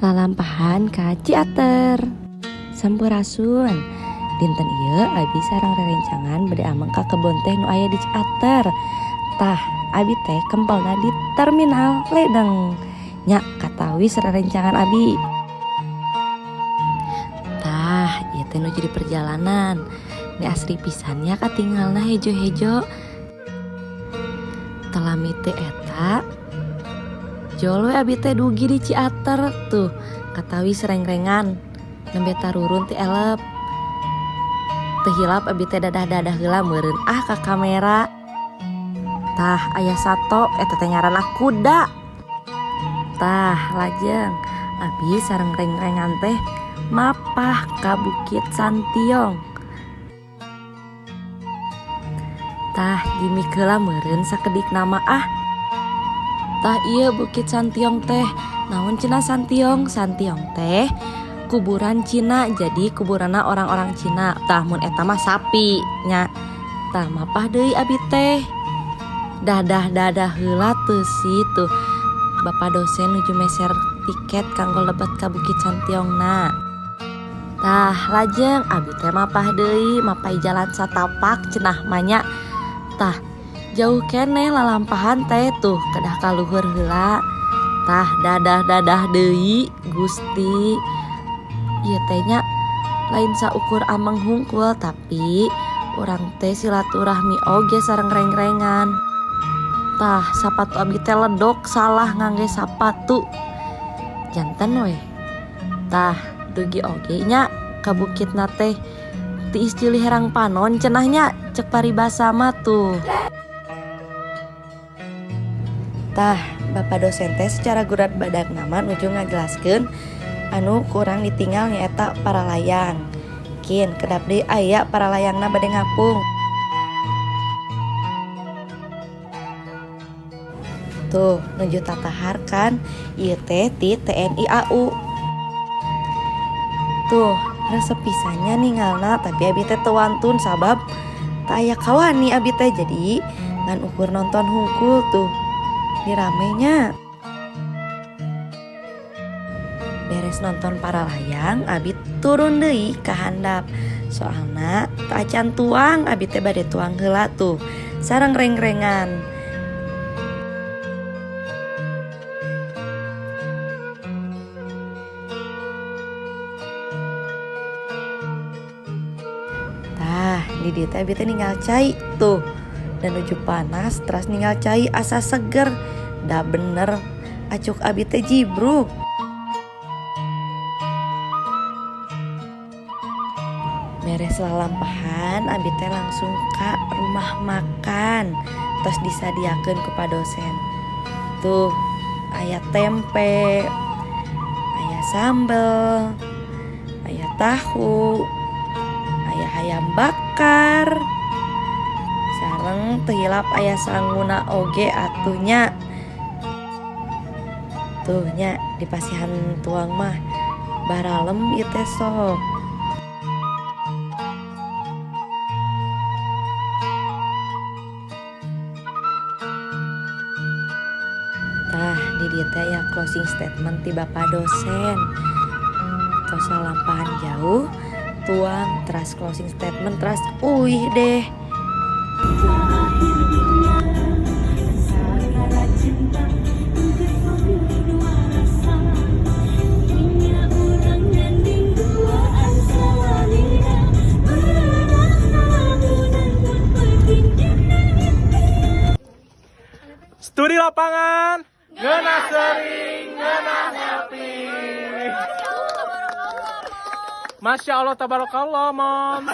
lalampahan ka Ciater. Sampurasun. Dinten ieu abi sareng rerencangan bade ameng ka kebon teh nu aya di Ciater. Tah, abi teh kempelna di terminal Ledeng. Nya katawi rerencangan abi. Tah, ieu teh nu jadi perjalanan. Ni asri pisannya katinggalna hejo-hejo. Telami teh eta jolo abi teh dugi di Ciater tuh katawi sereng-rengan nembe tarurun ti elep teu hilap abi teh dadah-dadah heula meureun ka kamera. Tah aya sato eta teh ngaranna kuda. Tah lajeng abi sareng reng-rengan teh mapah ka Bukit Santiong. Tah gimik heula meureun sakedik nama Tah iya Bukit Santiong teh naon cenah Santiong? Santiong teh kuburan Cina, jadi kuburanna orang-orang Cina. Tah mun eta mah sapi nya. Tah mapah deui abi teh dadah-dadah heula teu situ Bapak dosen nuju meser tiket kanggo lebet ka Bukit Santiongna. Tah lajeng abi teh mapah deui mapai jalan satapak cenah manya. Tah jauh keneh lalampahan teh tuh kedah kaluhur heula. Tah dadah-dadah deui Gusti. Ieu teh nya lain saukur ameng hungkul tapi urang teh silaturahmi oge sareng reng-rengan. Tah sapatu abi teh ledok salah ngangge sapatu. Janten we. Tah dugi oge nya ka bukitna teh tiis cilih herang panon cenahnya cek paribasa mah tuh. Tah Bapak dosen teh secara gurat badak nama nuju ngajelaskeun anu kurang ditinggal nyaeta para layang. Kin kedap deui aya para layangna bade ngapung. Tuh nuju tatahar kan ieu teh ti TNI AU. Tuh resep pisannya ninggalna tapi abi teh teu wantun sabab teu aya kawani abi teh jadi ngan ukur nonton hungkul tuh di ramenya. Beres nonton para layang abi turun deui ka handap soalna teu acan tuang abi teh bade tuang heula tuh sareng reng-rengan. Tah di dieu teh abi teh ninggal cai tuh dan nuju panas terus ninggal cai asa seger. Da bener acuk abi teh jibruk. Beres lalampahan abi teh langsung ka rumah makan terus disadiakeun ku Pak dosen. Tuh aya tempe, aya sambel, aya tahu, aya ayam bakar, sareng teu hilap aya sangguna oge atunya. Tuh nya di pasihan tuang mah baralem ieu teh sok. Tah di dieu teh aya closing statement ti Bapak dosen. Tos lalampahan jauh tuang teras closing statement teras uih deh. Studi lapangan, ngeunah sering, ngeunah happy. Masya Allah tabarakallah mom.